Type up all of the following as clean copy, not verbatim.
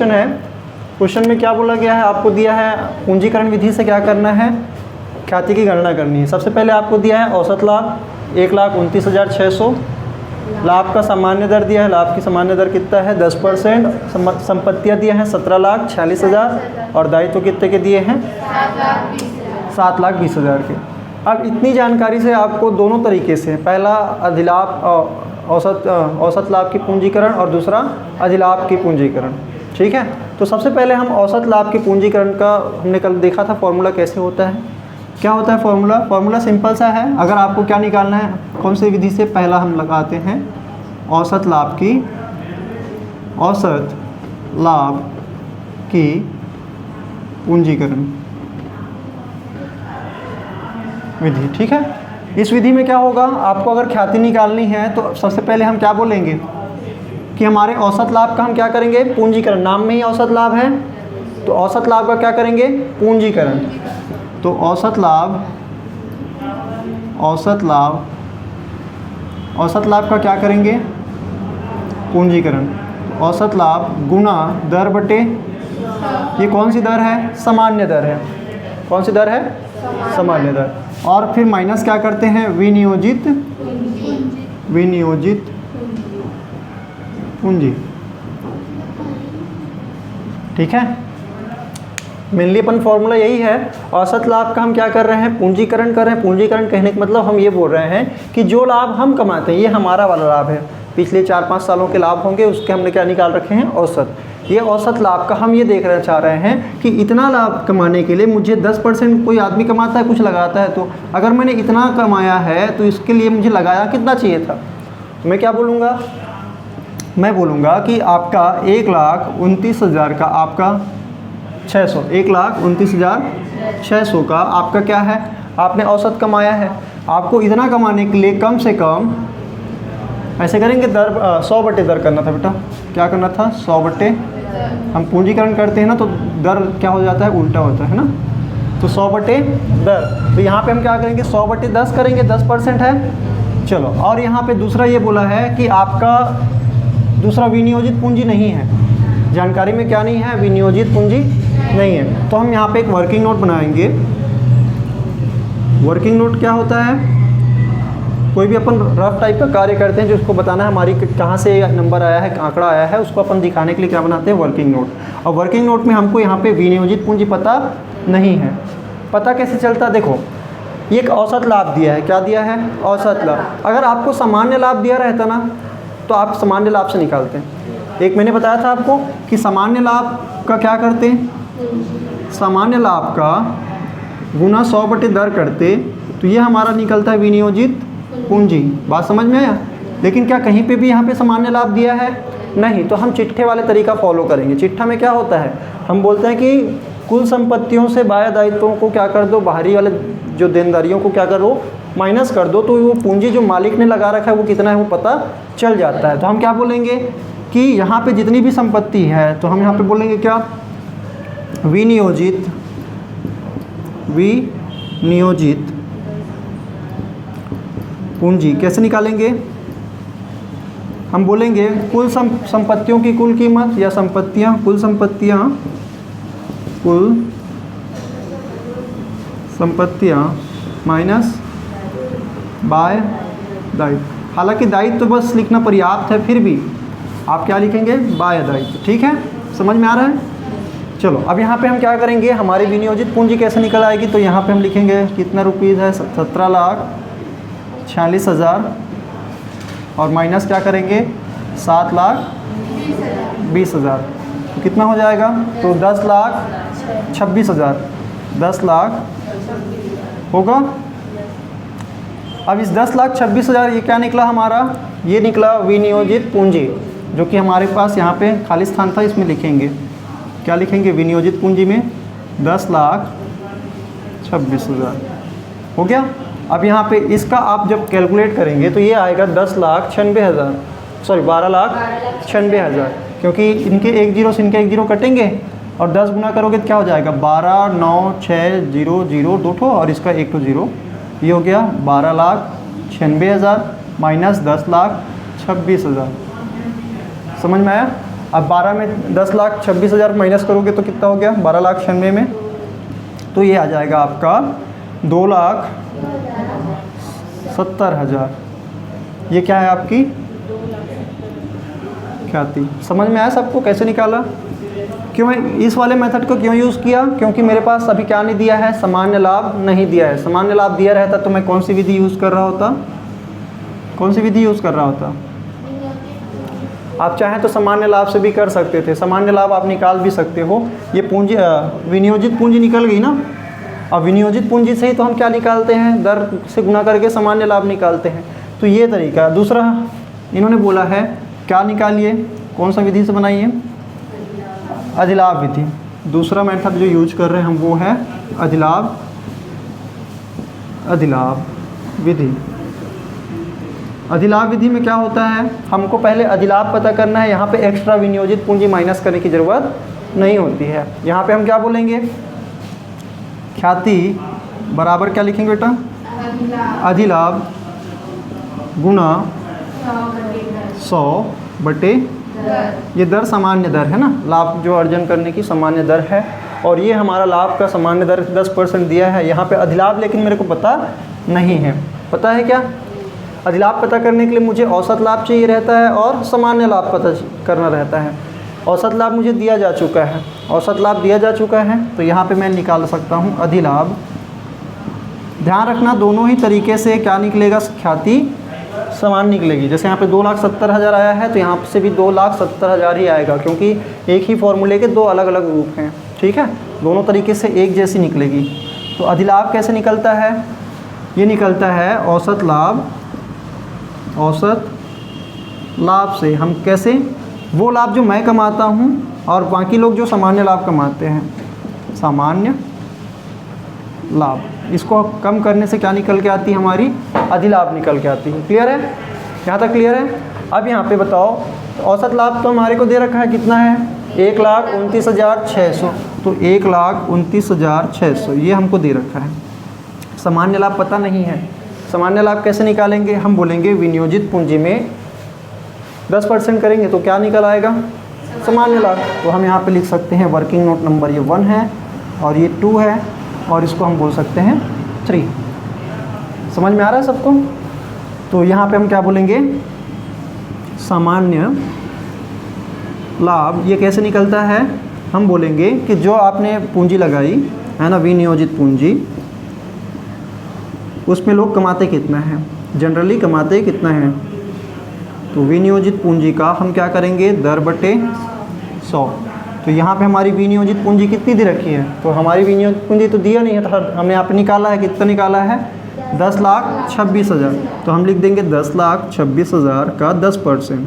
Question है, question में क्या बोला गया है, आपको दिया है पूंजीकरण विधि से क्या करना है, ख्याति की गणना करनी है। सबसे पहले आपको दिया है औसत लाभ 1,29,600, लाभ का सामान्य दर दिया है, लाभ की सामान्य दर कितना है 10%, संपत्तियां दिया है 17,46,000 और दायित्व कितने के दिए हैं 7,20,000 के। अब इतनी जानकारी से आपको दोनों तरीके से, पहला अधिलाभ औसत लाभ की पूंजीकरण और दूसरा अधिलाभ की पूंजीकरण, ठीक है। तो सबसे पहले हम औसत लाभ के पूंजीकरण का हमने कल देखा था फॉर्मूला कैसे होता है। क्या होता है फॉर्मूला सिंपल सा है। अगर आपको क्या निकालना है, कौन सी विधि से, पहला हम लगाते हैं औसत लाभ की पूंजीकरण विधि, ठीक है। इस विधि में क्या होगा, आपको अगर ख्याति निकालनी है तो सबसे पहले हम क्या बोलेंगे कि हमारे औसत लाभ का हम क्या करेंगे पूंजीकरण, नाम में ही औसत लाभ है तो औसत लाभ का क्या करेंगे पूंजीकरण। तो औसत लाभ का क्या करेंगे पूंजीकरण। औसत लाभ गुना दर बटे, ये कौन सी दर है, सामान्य दर है। कौन सी दर है, सामान्य दर। और फिर माइनस क्या करते हैं विनियोजित पूंजी, ठीक है। मेनली अपन फॉर्मूला यही है। औसत लाभ का हम क्या कर रहे हैं पूंजीकरण कर रहे हैं। पूंजीकरण कहने का मतलब हम ये बोल रहे हैं कि जो लाभ हम कमाते हैं ये हमारा वाला लाभ है, पिछले 4-5 सालों के लाभ होंगे, उसके हमने क्या निकाल रखे हैं औसत। ये औसत लाभ का हम ये देखना चाह रहे हैं कि इतना लाभ कमाने के लिए मुझे 10%, कोई आदमी कमाता है कुछ लगाता है, तो अगर मैंने इतना कमाया है तो इसके लिए मुझे लगाया कितना चाहिए था। तो मैं क्या बोलूँगा, मैं बोलूँगा कि आपका 1,29,000 का आपका 600, 1,29,600 का आपका क्या है, आपने औसत कमाया है। आपको इतना कमाने के लिए कम से कम ऐसे करेंगे दर 100 बटे दर करना था बेटा। क्या करना था 100 बटे, हम पूंजीकरण करते हैं ना तो दर क्या हो जाता है उल्टा होता है ना, तो 100 बटे दर। तो यहाँ पे हम क्या करेंगे 100 बटे 10 करेंगे, 10% है। चलो, और यहाँ पे दूसरा ये बोला है कि आपका दूसरा विनियोजित पूंजी नहीं है, जानकारी में क्या नहीं है विनियोजित पूंजी नहीं है। तो हम यहाँ पे एक वर्किंग नोट बनाएंगे। वर्किंग नोट क्या होता है, कोई भी अपन रफ टाइप का कार्य करते हैं जो उसको बताना है हमारी कहाँ से नंबर आया है, आंकड़ा आया है, उसको अपन दिखाने के लिए क्या बनाते हैं वर्किंग नोट। और वर्किंग नोट में हमको यहाँ पे विनियोजित पूंजी पता नहीं है। पता कैसे चलता, देखो ये एक औसत लाभ दिया है, क्या दिया है औसत लाभ। अगर आपको सामान्य लाभ दिया रहता ना तो आप सामान्य लाभ से निकालते हैं। एक मैंने बताया था आपको कि सामान्य लाभ का क्या करते हैं, सामान्य लाभ का गुना 100 बटे दर करते, तो ये हमारा निकलता है विनियोजित पूंजी। बात समझ में आया। लेकिन क्या कहीं पे भी यहाँ पे सामान्य लाभ दिया है, नहीं। तो हम चिट्ठे वाले तरीका फॉलो करेंगे। चिट्ठा में क्या होता है, हम बोलते हैं कि कुल संपत्तियों से बाह्य दायित्वों को क्या कर दो, बाहरी वाले जो देनदारियों को क्या करो माइनस कर दो, तो वो पूंजी जो मालिक ने लगा रखा है वो कितना है वो पता चल जाता है। तो हम क्या बोलेंगे कि यहाँ पे जितनी भी संपत्ति है तो हम यहाँ पे बोलेंगे क्या विनियोजित पूंजी। कैसे निकालेंगे, हम बोलेंगे कुल संपत्तियों की कुल कीमत या कुल संपत्तियां माइनस बाय दायित्व। हालांकि दायित्व तो बस लिखना पर्याप्त है, फिर भी आप क्या लिखेंगे बाय दायित्व, ठीक है। समझ में आ रहा है। चलो, अब यहाँ पे हम क्या करेंगे, हमारी विनियोजित पूंजी कैसे निकल आएगी, तो यहाँ पे हम लिखेंगे कितना रुपीज़ है 17,46,000 और माइनस क्या करेंगे 7,20,000, तो कितना हो जाएगा, तो 10,26,000, 10 लाख होगा। अब इस 10,26,000 ये क्या निकला हमारा, ये निकला विनियोजित पूंजी, जो कि हमारे पास यहाँ पे खाली स्थान था, इसमें लिखेंगे क्या लिखेंगे विनियोजित पूंजी में 10,26,000 हो गया। अब यहाँ पे इसका आप जब कैलकुलेट करेंगे तो ये आएगा 12,96,000, क्योंकि इनके एक जीरो से इनके एक जीरो कटेंगे और 10 गुना करोगे तो क्या हो जाएगा 12,9,6,0,0 दो ठो और इसका एक ठो जीरो, ये हो गया 12,96,000 माइनस 10,26,000। समझ में आया। अब 12 में 10,26,000 माइनस करोगे तो कितना हो गया 12,96,000 में, तो ये आ जाएगा आपका 2,70,000। ये क्या है आपकी ख्याति। समझ में आया सबको कैसे निकाला? क्यों मैं इस वाले मेथड को क्यों यूज़ किया? क्योंकि मेरे पास अभी क्या नहीं दिया है, सामान्य लाभ नहीं दिया है। सामान्य लाभ दिया रहता तो मैं कौन सी विधि यूज़ कर रहा होता, कौन सी विधि यूज़ कर रहा होता? आप चाहें तो सामान्य लाभ से भी कर सकते थे, सामान्य लाभ आप निकाल भी सकते हो। ये पूंजी विनियोजित पूंजी निकल गई ना, अब विनियोजित पूंजी से ही तो हम क्या निकालते हैं, दर से गुना करके सामान्य लाभ निकालते हैं। तो ये तरीका। दूसरा इन्होंने बोला है क्या निकालिए, कौन सा विधि से बनाइए, अधिलाभ विधि। दूसरा मेथड जो यूज कर रहे हैं हम वो है अधिलाभ विधि। अधिलाभ विधि में क्या होता है, हमको पहले अधिलाभ पता करना है। यहाँ पे एक्स्ट्रा विनियोजित पूंजी माइनस करने की ज़रूरत नहीं होती है। यहाँ पे हम क्या बोलेंगे, ख्याति बराबर क्या लिखेंगे बेटा, अधिलाभ गुणा 100/, ये दर सामान्य दर है ना, लाभ जो अर्जन करने की सामान्य दर है। और ये हमारा लाभ का सामान्य दर 10% दिया है। यहाँ पे अधिलाभ लेकिन मेरे को पता नहीं है। पता है क्या, अधिलाभ पता करने के लिए मुझे औसत लाभ चाहिए रहता है और सामान्य लाभ पता करना रहता है। औसत लाभ मुझे दिया जा चुका है, औसत लाभ दिया जा चुका है, तो यहाँ पे मैं निकाल सकता हूँ अधिलाभ। ध्यान रखना दोनों ही तरीके से क्या निकलेगा, ख्याति समान निकलेगी। जैसे यहाँ पे 2,70,000 आया है तो यहाँ से भी 2,70,000 ही आएगा, क्योंकि एक ही फॉर्मूले के दो अलग अलग रूप हैं। ठीक है, दोनों तरीके से एक जैसी निकलेगी। तो अधिलाभ कैसे निकलता है, ये निकलता है औसत लाभ से। हम कैसे, वो लाभ जो मैं कमाता हूँ और बाकी लोग जो सामान्य लाभ कमाते हैं, सामान्य लाभ, इसको कम करने से क्या निकल के आती है, हमारी अधिलाभ निकल के आती है। क्लियर है, यहाँ तक क्लियर है? अब यहाँ पे बताओ, औसत लाभ तो हमारे को दे रखा है, कितना है 1,29,600, तो 1,29,600 ये हमको दे रखा है। सामान्य लाभ पता नहीं है, सामान्य लाभ कैसे निकालेंगे, हम बोलेंगे विनियोजित पूंजी में 10% करेंगे तो क्या निकल आएगा, सामान्य लाभ। तो हम यहाँ पे लिख सकते हैं वर्किंग नोट नंबर ये 1 है और ये 2 है और इसको हम बोल सकते हैं 3। समझ में आ रहा है सबको? तो यहाँ पे हम क्या बोलेंगे, सामान्य लाभ। ये कैसे निकलता है, हम बोलेंगे कि जो आपने पूंजी लगाई है ना, विनियोजित पूंजी, उसमें लोग कमाते कितना है, जनरली कमाते कितना है, तो विनियोजित पूंजी का हम क्या करेंगे, दर बटे 100। तो यहाँ पे हमारी विनियोजित पूंजी कितनी दे रखी है, तो हमारी विनियोजित पूंजी तो दिया नहीं है, तो हमने यहाँ पे निकाला है, कितना निकाला है 10,26,000। तो हम लिख देंगे 10,26,000 का 10%,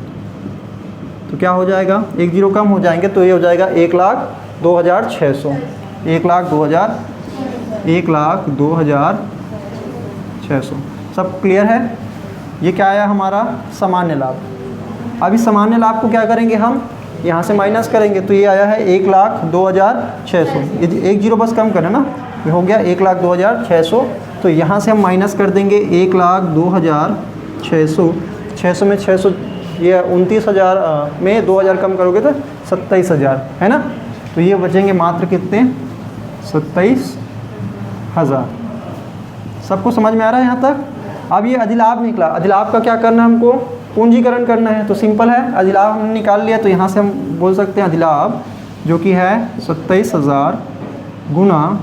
तो क्या हो जाएगा, 1 0 कम हो जाएंगे, तो ये हो जाएगा 1,02,600। 1,02,600। सब क्लियर है? ये क्या आया हमारा सामान्य लाभ। अब इस सामान्य लाभ को क्या करेंगे, हम यहाँ से माइनस करेंगे, तो ये आया है 1,02,600। ये 1 0 बस कम करें ना, ये हो गया 1,02,600। तो यहाँ से हम माइनस कर देंगे 1,02,600। 600 में 600, ये 29,000 में 2,000 कम करोगे तो 27,000 है ना। तो ये बचेंगे मात्र कितने, 27,000। सबको समझ में आ रहा है यहाँ तक? अब ये अधिलाभ निकला, अधिलाभ का क्या करना है, हमको पूंजीकरण करना है। तो सिंपल है, अधिलाभ हमने निकाल लिया, तो यहाँ से हम बोल सकते हैं अधिलाभ जो कि है 27,000 गुना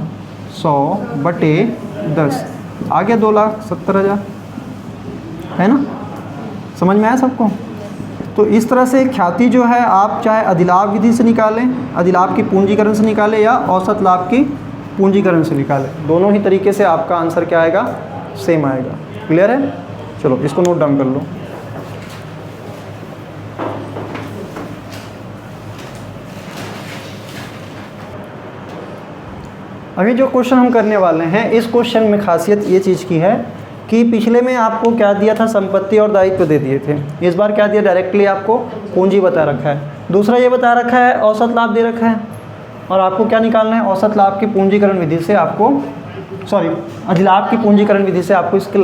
100/10, आ गया 2,70,000 है ना। समझ में आया सबको? तो इस तरह से ख्याति जो है, आप चाहे अधिलाभ विधि से निकालें, अधिलाभ की पूंजीकरण से निकालें, या औसत लाभ की पूंजीकरण से निकालें, दोनों ही तरीके से आपका आंसर क्या आएगा, सेम आएगा। क्लियर है? चलो इसको नोट डाउन कर लो। अभी जो क्वेश्चन हम करने वाले हैं, इस क्वेश्चन में खासियत ये चीज़ की है कि पिछले में आपको क्या दिया था, संपत्ति और दायित्व दे दिए थे। इस बार क्या दिया, डायरेक्टली आपको पूंजी बता रखा है। दूसरा ये बता रखा है औसत लाभ दे रखा है, और आपको क्या निकालना है, औसत लाभ की पूंजीकरण विधि से आपको, अधिलाभ की पूंजीकरण विधि से आपको इसके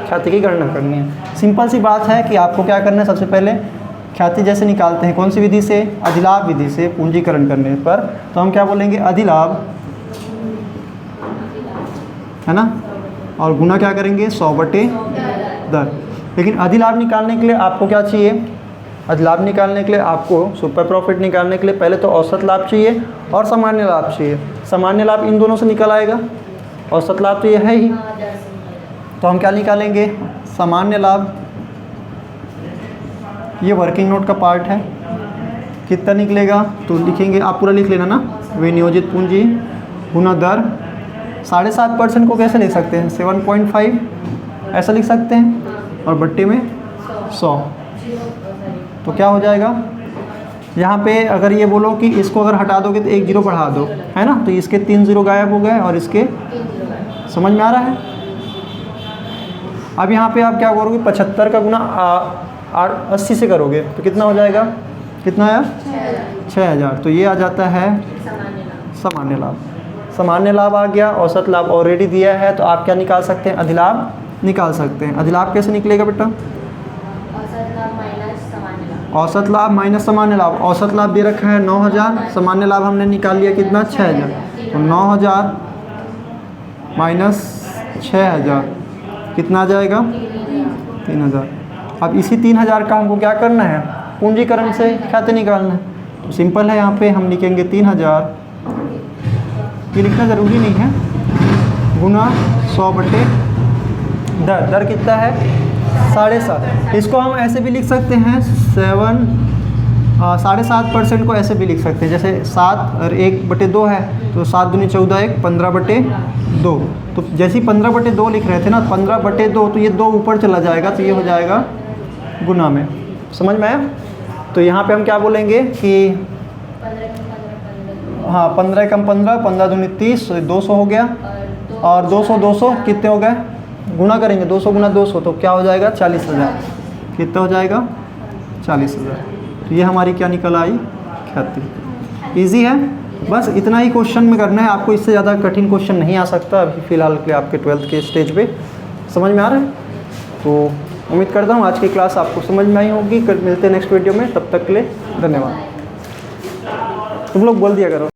ख्याति की गणना करनी है। सिंपल सी बात है कि आपको क्या करना है, सबसे पहले ख्याति जैसे निकालते हैं, कौन सी विधि से? अधिलाभ विधि से पूंजीकरण करने पर। तो हम क्या बोलेंगे? अधिलाभ, है ना, और गुना क्या करेंगे? 100/10। लेकिन अधिलाभ निकालने के लिए आपको क्या चाहिए? अधिलाभ निकालने के लिए आपको, सुपर प्रॉफिट निकालने के लिए पहले तो औसत लाभ चाहिए और सामान्य लाभ चाहिए। सामान्य लाभ इन दोनों से निकल आएगा, औसत लाभ तो ये है ही। तो हम क्या निकालेंगे? सामान्य लाभ, ये वर्किंग नोट का पार्ट है, कितना निकलेगा? तो लिखेंगे, आप पूरा लिख लेना ना, विनियोजित पूंजी गुना दर। 7.5% को कैसे लिख सकते हैं? 7.5 ऐसा लिख सकते हैं, और बट्टे में 100। तो क्या हो जाएगा? यहाँ पे अगर ये बोलो कि इसको अगर हटा दोगे तो 1 0 बढ़ा दो, है ना, तो इसके 3 0 गायब हो गए और इसके, समझ में आ रहा है? अब यहाँ पे आप क्या करोगे? 75 का गुना 80 से करोगे तो कितना हो जाएगा? कितना आया? 6000। तो ये आ जाता है सामान्य लाभ। सामान्य लाभ आ गया, औसत लाभ ऑलरेडी दिया है, तो आप क्या निकाल सकते हैं? अधिलाभ निकाल सकते हैं। अधिलाभ कैसे निकलेगा बेटा? औसत लाभ माइनस सामान्य लाभ। औसत लाभ दे रखा है 9000, सामान्य लाभ हमने निकाल लिया कितना? 6000। तो 9000 माइनस 6000 कितना आ जाएगा? 3000। अब इसी 3000 का हमको क्या करना है? पूंजीकरण से ख्याति निकालना है। तो सिंपल है, यहाँ पे हम लिखेंगे 3000, ये लिखना ज़रूरी नहीं है, गुना 100/10। दर कितना है? 7.5। इसको हम ऐसे भी लिख सकते हैं, 7.5% को ऐसे भी लिख सकते हैं, जैसे 7 और 1/2 है, तो 7 दूनी 14, 1 15/2। तो जैसे ही 15/2 लिख रहे थे ना, 15/2, तो ये 2 ऊपर चला जाएगा, तो ये हो जाएगा गुना में। समझ में आया? तो यहाँ पे हम क्या बोलेंगे कि हाँ, 15 कम 15, 15 दूनी 30, 200 हो गया, और 200 कितने हो गए? गुना करेंगे 200 गुना 200, तो क्या हो जाएगा? 40,000। कितना हो जाएगा? 40,000। तो ये हमारी क्या निकल आई? ख्याति। ईजी है, बस इतना ही क्वेश्चन में करना है आपको, इससे ज़्यादा कठिन क्वेश्चन नहीं आ सकता अभी फ़िलहाल के आपके 12th के स्टेज पे। समझ में आ रहा है? तो उम्मीद करता हूँ आज की क्लास आपको समझ में आई होगी। मिलते हैं नेक्स्ट वीडियो में, तब तक के लिए धन्यवाद। तुम लोग बोल दिया करो।